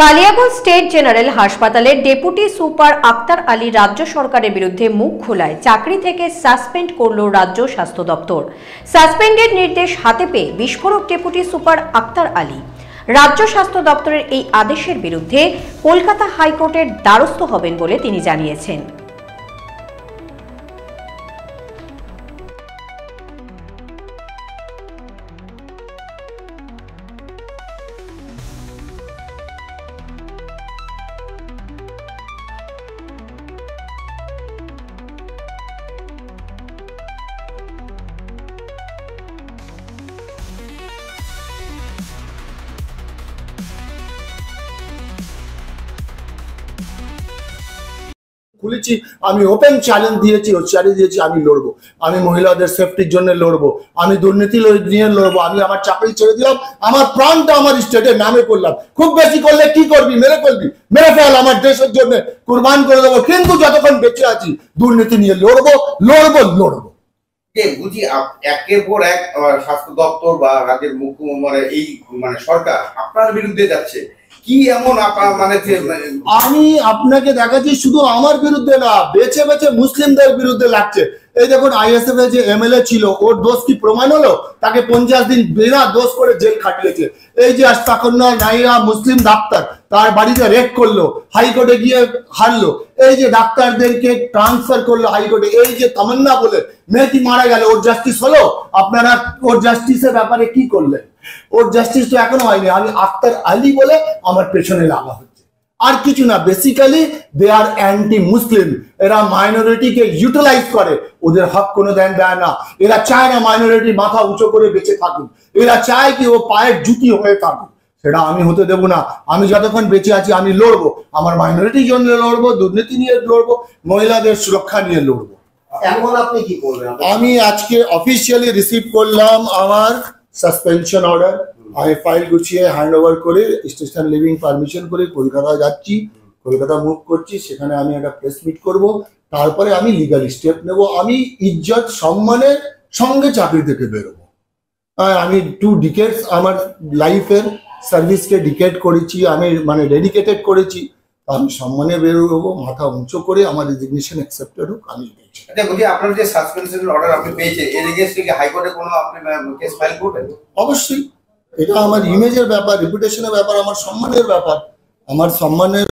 Kaliaganj state general হাসপাতালের deputy super Akter Ali রাজ্য সরকারের বিরুদ্ধে মুখ খোলায় চাকরি থেকে সাসপেন্ড করল রাজ্য স্বাস্থ্য দপ্তর। সাসপেন্ডের নির্দেশ হাতে পেয়ে বিস্ফোরক ডেপুটি সুপার আক্তার আলী রাজ্য স্বাস্থ্য দপ্তরের এই আদেশের বিরুদ্ধে কলকাতা হাইকোর্টের দ্বারস্থ হবেন বলে তিনি জানিয়েছেন। খুলেছি, আমি ওপেন চ্যালেঞ্জ দিয়েছি, আমি লড়বো, আমি মহিলাদের সেফটির জন্য লড়বো, আমি দুর্নীতি নিয়ে লড়বো, আমি আমার চাকরি ছেড়ে দিলাম, আমার প্রাণটা আমার স্টেটের নামে করলাম। খুব বেশি করলে কি করবি, মেরে ফেলবি, মেরে ফেল, আমার দেশের জন্য কুরবান করে দেবো, কিন্তু যতক্ষণ বেঁচে আছি দুর্নীতি নিয়ে লড়বো। বুঝি একের পর এক স্বাস্থ্য দপ্তর বা রাজ্যের মুখ্যমন্ত্রী এই সরকার আপনার বিরুদ্ধে যাচ্ছে, কি এমন আমি আপনাকে দেখাচ্ছি, শুধু আমার বিরুদ্ধে না, বেছে বেছে মুসলিমদের বিরুদ্ধে লাগছে। এই দেখুন, আইএসএফ এর যে এমএলএ ছিল, ওর দোষ কি প্রমাণ হলো? তাকে 50 দিন বিনা দোষ করে জেল খাটিয়েছে। এই যে আস্তাকুল্লাহ নাইরা মুসলিম ডাক্তার, তার বাড়িতে রেড করলো, হাইকোর্টে গিয়ে হারলো। এই যে ডাক্তারদেরকে ট্রান্সফার করলো হাইকোর্টে। এই যে তামান্না বলে মেয়েটি মারা গেল, ওর জাস্টিস হলো? আপনারা ওর জাস্টিসের ব্যাপারে কি করলেন? ওর জাস্টিস তো এখনো হয়নি। আমি আক্তার আলী বলে আমার পেছনে লাগা হচ্ছে, আর কিছু না। Basically they are anti Muslim. এরা মাইনরিটিকে ইউটিলাইজ করে, ওদের হক কোনো দেয় না। এরা চায় না মাইনরিটি মাথা উঁচু করে বেঁচে থাকুক, এরা চায় কি ও পায়ের জুতি হয়ে থাকুক। সেটা আমি হতে দেবো না। আমি যতক্ষণ বেঁচে আছি আমি লড়বো, আমার মাইনরিটির জন্য লড়বো, দুর্নীতি নিয়ে লড়বো, মহিলাদের সুরক্ষা নিয়ে লড়বো। এখন আপনি কি করবেন? আমি আজকে অফিসিয়ালি রিসিভ করলাম আমার সাসপেনশন অর্ডার। আমি ফাইল গুছিয়ে হ্যান্ড ওভার করে স্টেশন লিভিং পারমিশন করে কলকাতায় যাচ্ছি, কলকাতা মুভ করছি। সেখানে আমি একটা প্রেস মিট করবো, তারপরে আমি লিগাল স্টেপ নেব। আমি ইজ্জত সম্মানের সঙ্গে চাকরি থেকে বেরোবো। আমি 2 ডিকেডস আমার লাইফের সার্ভিসকে ডিকেড করেছি, আমি ডেডিকেটেড করেছি। আমি সম্মানে বেরোবো, মাথা উঁচু করে। আমার রেজিগনেশন অ্যাকসেপ্টেড হোক, আমি আপনার যে সাসপেনশন অর্ডার আপনি পেয়েছেন, এর এগেইনস্টে কি হাইকোর্টে কোনো আপনি কেস ফাইল করবেন? অবশ্যই। এটা আমার ইমেজের ব্যাপার, রেপুটেশনের ব্যাপার, আমার সম্মানের ব্যাপার, আমার সম্মানের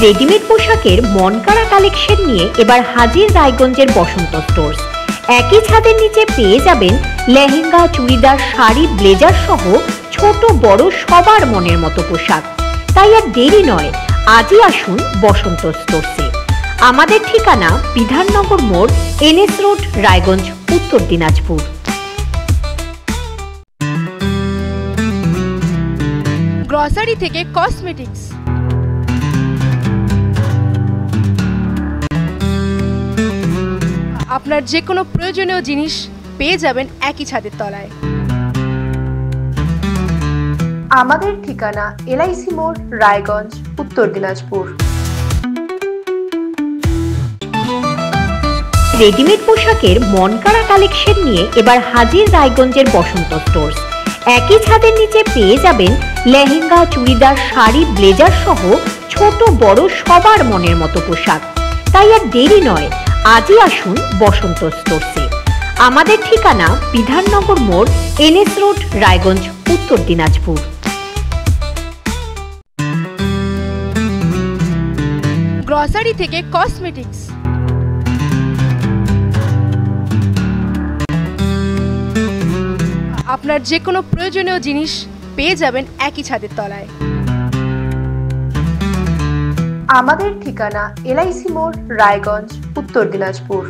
রেডিমেড পোশাকের মনকাড়া কালেকশন নিয়ে এবার হাজির রায়গঞ্জের বসন্ত স্টোর্স। একই ছাদের নিচে পেয়ে যাবেন লেহেঙ্গা, চুড়িদার, শাড়ি, ব্লেজার সহ ছোট বড় সবার মনের মতো পোশাক। তাই আর দেরি নয়, আজই আসুন বসন্ত স্টোর্সে। আমাদের ঠিকানা বিধাননগর মোড়, NS রোড, রায়গঞ্জ, উত্তর দিনাজপুর। গ্রসারি থেকে কসমেটিক্স, আপনার যে কোনো প্রয়োজনীয় জিনিস পেয়ে যাবেন একই ছাদের তলায়। আমাদের ঠিকানা LIC মোড়, রায়গঞ্জ, উত্তর দিনাজপুর। রেডিমেড পোশাকের মনকাড়া কালেকশন নিয়ে এবার হাজির রায়গঞ্জের বসন্ত স্টোর্স। একই ছাদের নিচে পেয়ে যাবেন লেহেঙ্গা, চুড়িদার, শাড়ি, ব্লেজার সহ ছোট বড় সবার মনের মতো পোশাক। তাই আর দেরি নয়, আজই আসুন বসন্ত স্টোর্সে। আমাদের ঠিকানা বিধাননগর মোড়, NS রোড, রায়গঞ্জ, উত্তর দিনাজপুর। গ্রসারি থেকে কসমেটিক্স, আপনার যে কোনো প্রয়োজনীয় জিনিস পেয়ে যাবেন একই ছাদের তলায়। আমাদের ঠিকানা LIC মোড়, রায়গঞ্জ, উত্তর দিনাজপুর।